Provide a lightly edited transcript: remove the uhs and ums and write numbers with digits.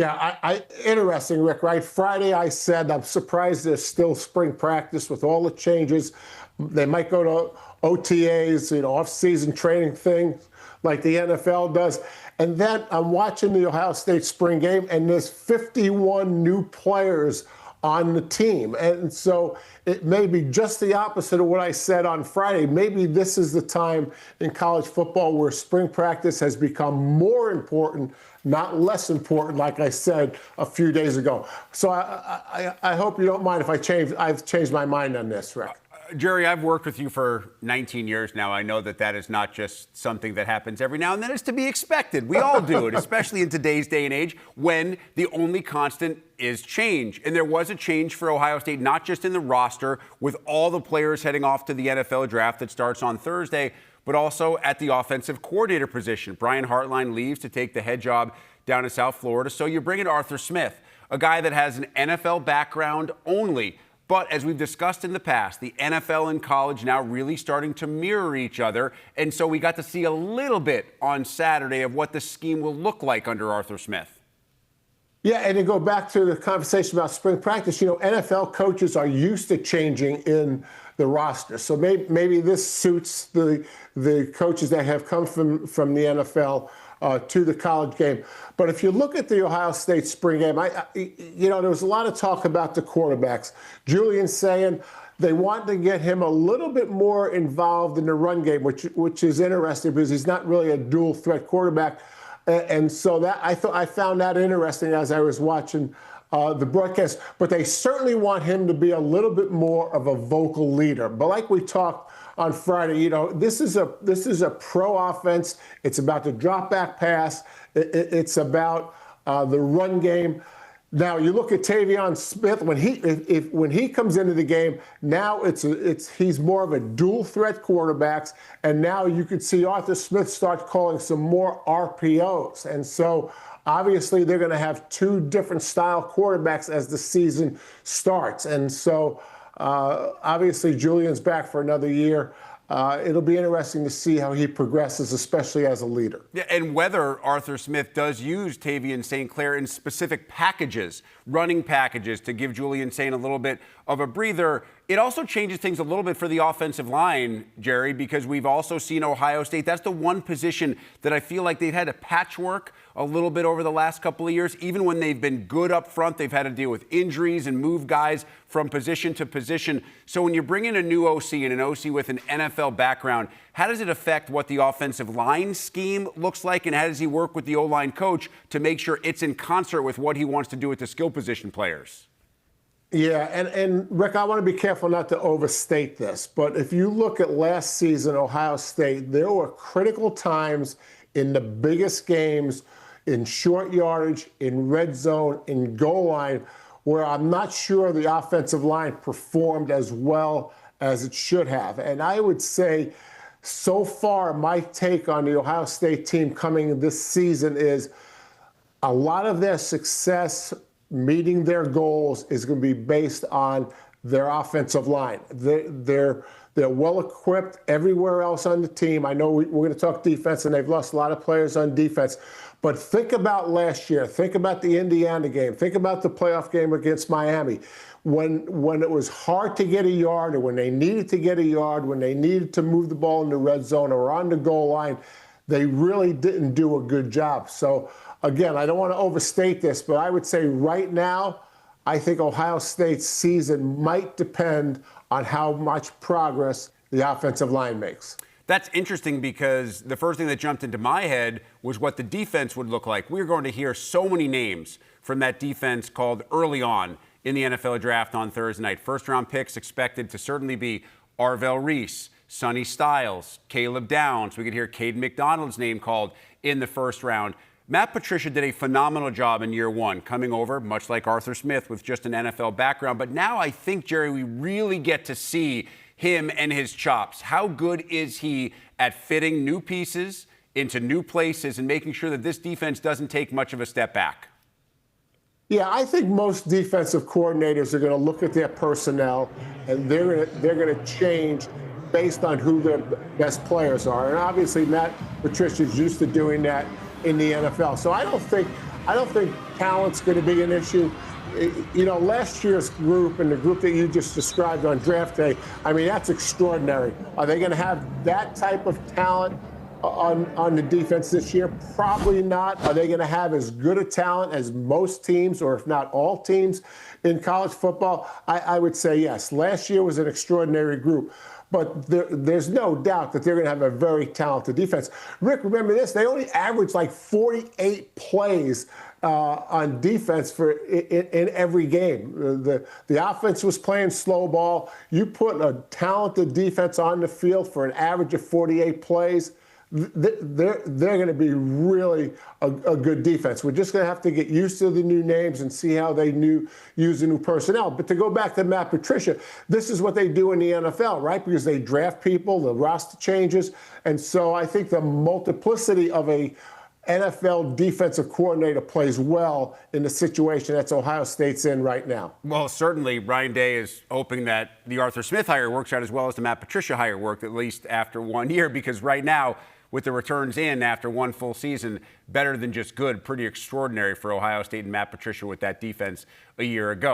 Yeah, interesting, Rick, right? Friday, I said I'm surprised there's still spring practice with all the changes. They might go to OTAs, off-season training things like the NFL does. And then I'm watching the Ohio State spring game, and there's 51 new players on the team. And so it may be just the opposite of what I said on Friday. Maybe this is the time in college football where spring practice has become more important, not less important, like I said a few days ago. So I hope you don't mind if I've changed my mind on this, Rick. Jerry, I've worked with you for 19 years now. I know that is not just something that happens every now and then. It's to be expected. We all do it, especially in today's day and age when the only constant is change. And there was a change for Ohio State, not just in the roster with all the players heading off to the NFL draft that starts on Thursday, but also at the offensive coordinator position. Brian Hartline leaves to take the head job down in South Florida. So you bring in Arthur Smith, a guy that has an NFL background only. But as we've discussed in the past, the NFL and college now really starting to mirror each other. And so we got to see a little bit on Saturday of what the scheme will look like under Arthur Smith. Yeah, and to go back to the conversation about spring practice, NFL coaches are used to changing in the roster. So maybe this suits the coaches that have come from the NFL to the college game. But if you look at the Ohio State spring game, there was a lot of talk about the quarterbacks. Julian's saying they want to get him a little bit more involved in the run game, which is interesting because he's not really a dual threat quarterback. And so that I found that interesting as I was watching the broadcast. But they certainly want him to be a little bit more of a vocal leader. But like we talked on Friday, this is a pro offense. It's about the drop back pass. It's about the run game. Now you look at Tavion Smith when he comes into the game. Now he's more of a dual threat quarterbacks, and now you could see Arthur Smith start calling some more RPOs, and so obviously they're going to have two different style quarterbacks as the season starts, and so obviously Julian's back for another year. It'll be interesting to see how he progresses, especially as a leader. Yeah, and whether Arthur Smith does use Tavion St. Clair in specific packages, running packages, to give Julian Saint a little bit of a breather. It also changes things a little bit for the offensive line, Jerry, because we've also seen Ohio State. That's the one position that I feel like they've had to patchwork a little bit over the last couple of years. Even when they've been good up front, they've had to deal with injuries and move guys from position to position. So when you bring in a new OC and an OC with an NFL background, how does it affect what the offensive line scheme looks like, and how does he work with the O-line coach to make sure it's in concert with what he wants to do with the skill position players? Yeah, and Rick, I want to be careful not to overstate this, but if you look at last season, Ohio State, there were critical times in the biggest games, in short yardage, in red zone, in goal line, where I'm not sure the offensive line performed as well as it should have. And I would say, so far, my take on the Ohio State team coming this season is a lot of their success meeting their goals is going to be based on their offensive line. They're well equipped everywhere else on the team. I know we're going to talk defense, and they've lost a lot of players on defense. But think about last year. Think about the Indiana game. Think about the playoff game against Miami. When it was hard to get a yard, or when they needed to get a yard, when they needed to move the ball in the red zone or on the goal line, they really didn't do a good job. So, again, I don't want to overstate this, but I would say right now, I think Ohio State's season might depend on how much progress the offensive line makes. That's interesting because the first thing that jumped into my head was what the defense would look like. We're going to hear so many names from that defense called early on in the NFL draft on Thursday night. First-round picks expected to certainly be Arvell Reese, Sonny Styles, Caleb Downs. We could hear Caden McDonald's name called in the first round. Matt Patricia did a phenomenal job in year one, coming over, much like Arthur Smith, with just an NFL background. But now I think, Jerry, we really get to see him and his chops. How good is he at fitting new pieces into new places and making sure that this defense doesn't take much of a step back? Yeah, I think most defensive coordinators are going to look at their personnel, and they're going to change based on who their best players are. And obviously, Matt Patricia's used to doing that in the NFL. So I I don't think talent's going to be an issue. You know, last year's group and the group that you just described on draft day, I mean, that's extraordinary. Are they going to have that type of talent on the defense this year? Probably not. Are they going to have as good a talent as most teams, or if not all teams in college football? I would say yes. Last year was an extraordinary group. But there's no doubt that they're going to have a very talented defense. Rick, remember this, they only averaged like 48 plays on defense in every game. The offense was playing slow ball. You put a talented defense on the field for an average of 48 plays, they're going to be really a good defense. We're just going to have to get used to the new names and see how they use the new personnel. But to go back to Matt Patricia, this is what they do in the NFL, right? Because they draft people, the roster changes. And so I think the multiplicity of a NFL defensive coordinator plays well in the situation that's Ohio State's in right now. Well, certainly Ryan Day is hoping that the Arthur Smith hire works out as well as the Matt Patricia hire worked, at least after 1 year, because right now, with the returns in after one full season, better than just good, pretty extraordinary for Ohio State and Matt Patricia with that defense a year ago.